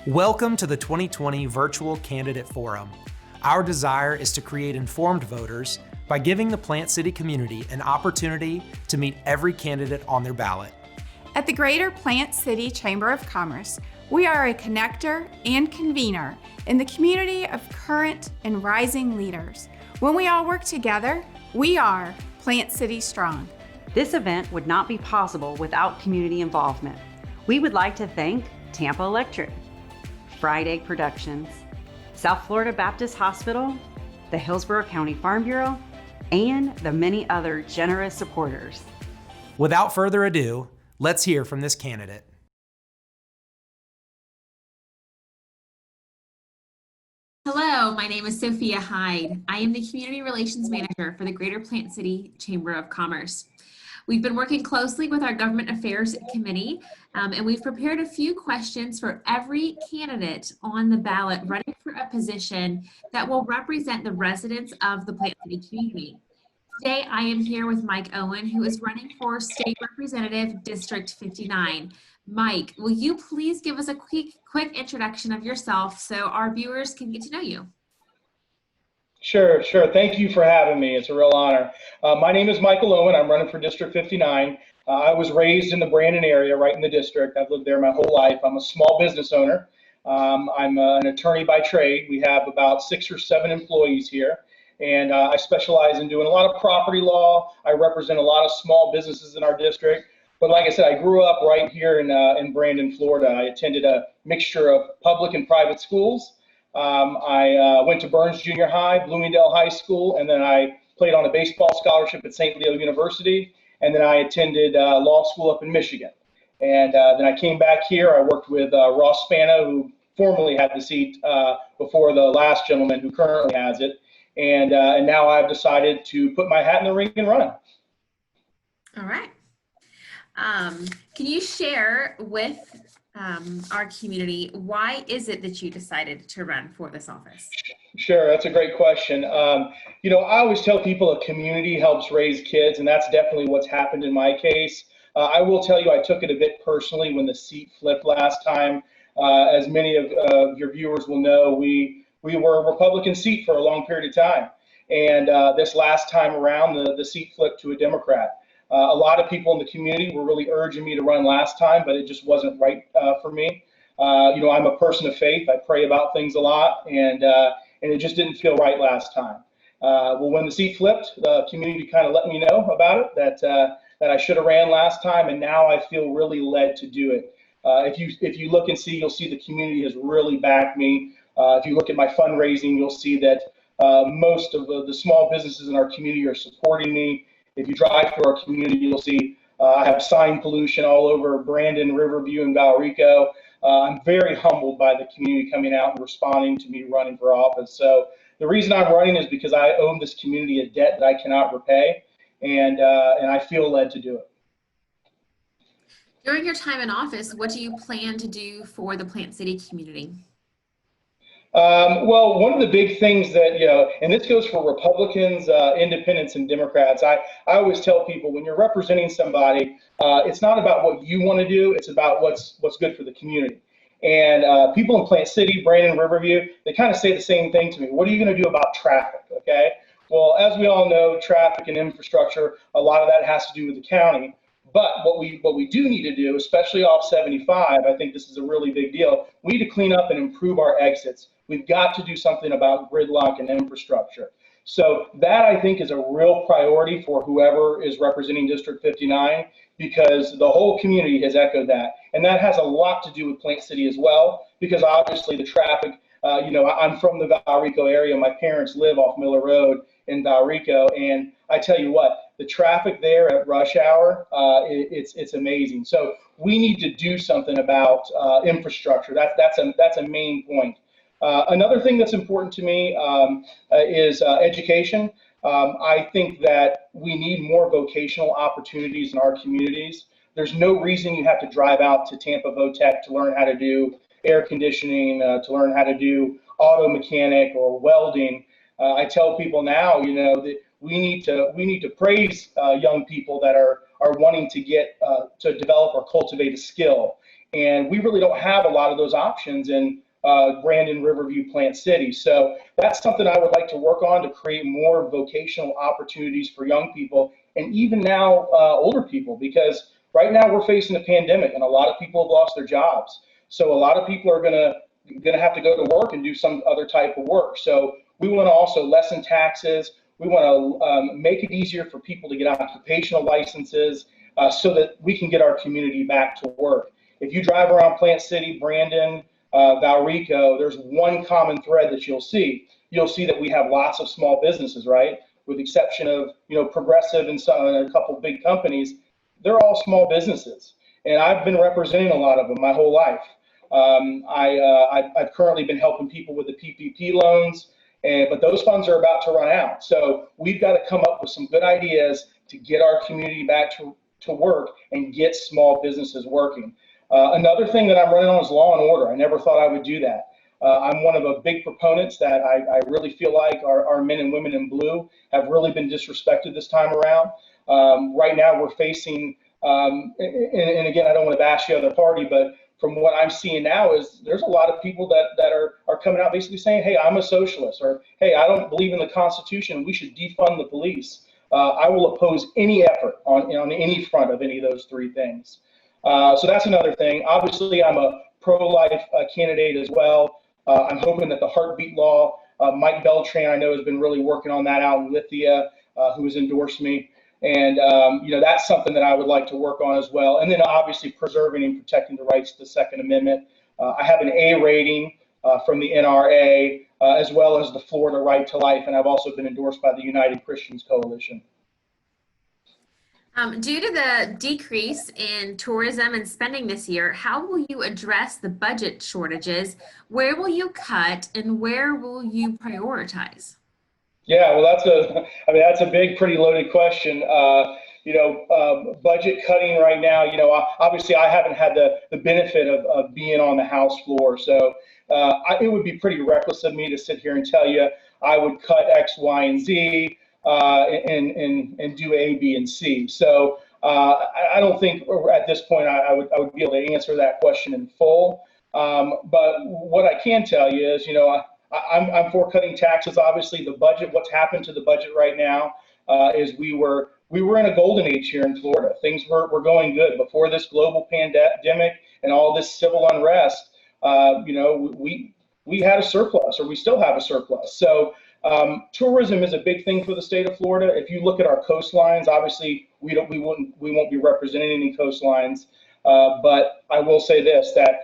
Welcome to the 2020 Virtual Candidate Forum. Our desire is to create informed voters by giving the Plant City community an opportunity to meet every candidate on their ballot. At the Greater Plant City Chamber of Commerce, we are a connector and convener in the community of current and rising leaders. When we all work together, we are Plant City Strong. This event would not be possible without community involvement. We would like to thank Tampa Electric, Fried Egg Productions, South Florida Baptist Hospital, the Hillsborough County Farm Bureau, and the many other generous supporters. Without further ado, let's hear from this candidate. Hello, my name is Sophia Hyde. I am the Community Relations Manager for the Greater Plant City Chamber of Commerce. We've been working closely with our Government Affairs Committee, and we've prepared a few questions for every candidate on the ballot running for a position that will represent the residents of the Plant City community. Today, I am here with Mike Owen, who is running for State Representative District 59. Mike, will you please give us a quick introduction of yourself so our viewers can get to know you? Sure. Thank you for having me. It's a real honor. My name is Michael Owen. I'm running for District 59. I was raised in the Brandon area, right in the district. I've lived there my whole life. I'm a small business owner. I'm an attorney by trade. We have about 6 or 7 employees here, and I specialize in doing a lot of property law. I represent a lot of small businesses in our district. But like I said, I grew up right here in Brandon, Florida. I attended a mixture of public and private schools. I went to Burns Junior High, Bloomingdale High School, and then I played on a baseball scholarship at St. Leo University, and then I attended law school up in Michigan. And then I came back here. I worked with Ross Spano, who formerly had the seat before the last gentleman who currently has it. And now I've decided to put my hat in the ring and run. All right. Can you share with our community, why is it that you decided to run for this office? Sure, that's a great question. I always tell people a community helps raise kids, and that's definitely what's happened in my case. I will tell you, I took it a bit personally when the seat flipped last time. As many of your viewers will know, we were a Republican seat for a long period of time. And this last time around, the seat flipped to a Democrat. A lot of people in the community were really urging me to run last time, but it just wasn't right for me. I'm a person of faith. I pray about things a lot, and it just didn't feel right last time. Well, when the seat flipped, the community kind of let me know about it, that I should have ran last time, and now I feel really led to do it. If you look and see, you'll see the community has really backed me. If you look at my fundraising, you'll see that most of the small businesses in our community are supporting me. If you drive through our community, you'll see I have sign pollution all over Brandon, Riverview, and Valrico. I'm very humbled by the community coming out and responding to me running for office. So the reason I'm running is because I owe this community a debt that I cannot repay, and I feel led to do it. During your time in office, what do you plan to do for the Plant City community? Well, one of the big things that, and this goes for Republicans, independents, and Democrats, I always tell people when you're representing somebody, it's not about what you want to do, it's about what's good for the community. And people in Plant City, Brandon, Riverview, they kind of say the same thing to me. What are you going to do about traffic? Okay. Well, as we all know, traffic and infrastructure, a lot of that has to do with the county. But what we do need to do, especially off 75, I think this is a really big deal. We need to clean up and improve our exits. We've got to do something about gridlock and infrastructure. So that, I think, is a real priority for whoever is representing District 59, because the whole community has echoed that. And that has a lot to do with Plant City as well, because obviously the traffic, I'm from the Valrico area. My parents live off Miller Road in Valrico, and I tell you what, the traffic there at rush hour, it's amazing. So we need to do something about infrastructure. That's a main point. Another thing that's important to me is education. I think that we need more vocational opportunities in our communities. There's no reason you have to drive out to Tampa Votech to learn how to do air conditioning, to learn how to do auto mechanic or welding. I tell people now, that we need to praise young people that are wanting to get to develop or cultivate a skill. And we really don't have a lot of those options in Brandon, Riverview, Plant City. So that's something I would like to work on to create more vocational opportunities for young people and even now older people, because right now we're facing a pandemic and a lot of people have lost their jobs. So a lot of people are gonna have to go to work and do some other type of work. So we want to also lessen taxes. We want to make it easier for people to get occupational licenses so that we can get our community back to work. If you drive around Plant City, Brandon, Valrico, there's one common thread that you'll see. You'll see that we have lots of small businesses, right? With the exception of, Progressive and a couple of big companies, they're all small businesses. And I've been representing a lot of them my whole life. I've currently been helping people with the PPP loans, but those funds are about to run out. So we've got to come up with some good ideas to get our community back to work and get small businesses working. Another thing that I'm running on is law and order. I never thought I would do that. I'm one of the big proponents that I really feel like our men and women in blue have really been disrespected this time around. Right now we're facing, and again, I don't want to bash the other party, but from what I'm seeing now is there's a lot of people that are coming out basically saying, hey, I'm a socialist, or hey, I don't believe in the Constitution, we should defund the police. I will oppose any effort on any front of any of those three things. So that's another thing. Obviously, I'm a pro-life candidate as well. I'm hoping that the heartbeat law, Mike Beltran, I know, has been really working on that out in Lithia, who has endorsed me. And, that's something that I would like to work on as well. And then obviously preserving and protecting the rights to the Second Amendment. I have an A rating from the NRA, as well as the Florida Right to Life. And I've also been endorsed by the United Christians Coalition. Due to the decrease in tourism and spending this year, how will you address the budget shortages? Where will you cut and where will you prioritize? Yeah, well, that's a big, pretty loaded question. Budget cutting right now, obviously I haven't had the benefit of being on the House floor. So it would be pretty reckless of me to sit here and tell you I would cut X, Y, and Z. And do A, B, and C. So I don't think at this point I would be able to answer that question in full. But what I can tell you is, I'm for cutting taxes. Obviously, the budget. What's happened to the budget right now is we were in a golden age here in Florida. Things were going good before this global pandemic and all this civil unrest. We had a surplus, or we still have a surplus. So. Tourism is a big thing for the state of Florida. If you look at our coastlines, obviously we won't be representing any coastlines. But I will say this, that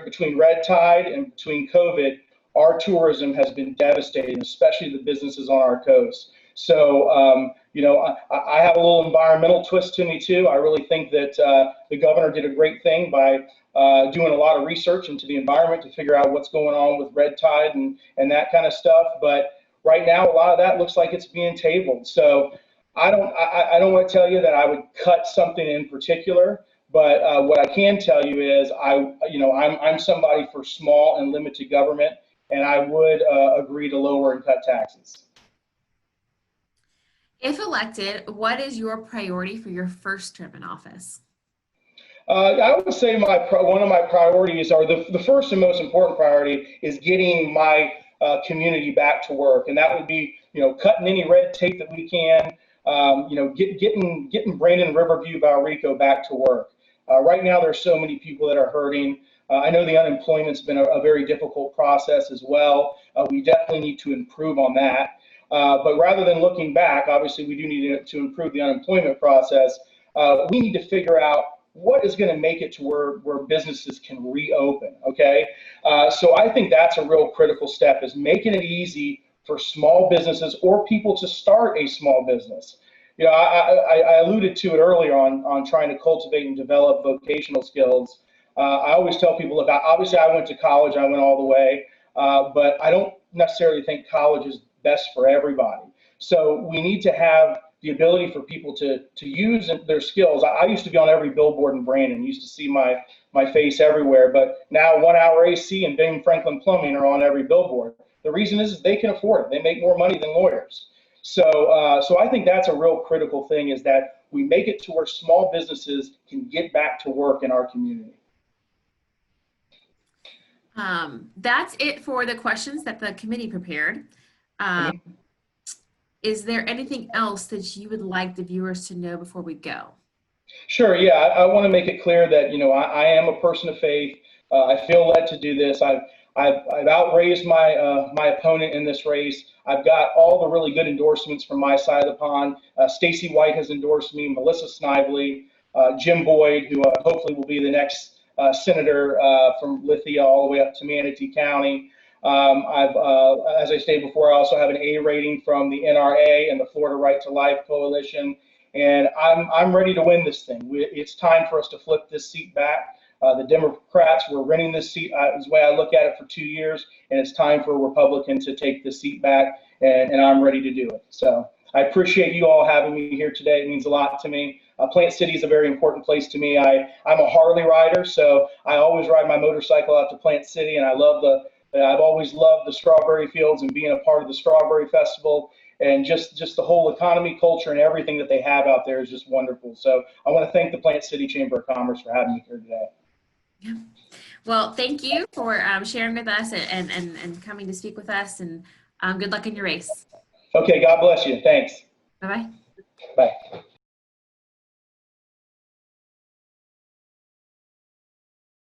between red tide and between COVID, our tourism has been devastating, especially the businesses on our coast. So, I have a little environmental twist to me too. I really think that the governor did a great thing by doing a lot of research into the environment to figure out what's going on with red tide and that kind of stuff. But right now, a lot of that looks like it's being tabled. So I don't want to tell you that I would cut something in particular, but what I can tell you is I'm somebody for small and limited government, and I would agree to lower and cut taxes. If elected, what is your priority for your first term in office? I would say one of my priorities, or the first and most important priority, is getting my community back to work, and that would be cutting any red tape that we can, getting Brandon, Riverview, Valrico back to work. Right now there's so many people that are hurting. I know the unemployment's been a very difficult process as well. We definitely need to improve on that. But rather than looking back, obviously we do need to improve the unemployment process. We need to figure out what is going to make it to where businesses can reopen, okay? So I think that's a real critical step, is making it easy for small businesses or people to start a small business. I alluded to it earlier on trying to cultivate and develop vocational skills. I always tell people, look, obviously I went to college, I went all the way, but I don't necessarily think college is best for everybody. So we need to have the ability for people to use their skills. I used to be on every billboard in Brandon, used to see my face everywhere, but now 1 Hour AC and Ben Franklin Plumbing are on every billboard. The reason is they can afford it. They make more money than lawyers. So I think that's a real critical thing, is that we make it to where small businesses can get back to work in our community. That's it for the questions that the committee prepared. Is there anything else that you would like the viewers to know before we go? Sure. Yeah, I want to make it clear that I am a person of faith. I feel led to do this. I've outraised my opponent in this race. I've got all the really good endorsements from my side of the pond. Stacey White has endorsed me, Melissa Snively, Jim Boyd, who hopefully will be the next senator from Lithia all the way up to Manatee County. As I stated before, I also have an A rating from the NRA and the Florida Right to Life Coalition. And I'm ready to win this thing. It's time for us to flip this seat back. The Democrats were renting this seat, is the way I look at it, for 2 years, and it's time for a Republican to take the seat back, and I'm ready to do it. So I appreciate you all having me here today. It means a lot to me. Plant City is a very important place to me. I'm a Harley rider, so I always ride my motorcycle out to Plant City, and I've always loved the strawberry fields and being a part of the Strawberry Festival. And just the whole economy, culture, and everything that they have out there is just wonderful. So I want to thank the Plant City Chamber of Commerce for having me here today. Yeah. Well, thank you for sharing with us and coming to speak with us, and good luck in your race. Okay, God bless you. Thanks. Bye-bye. Bye.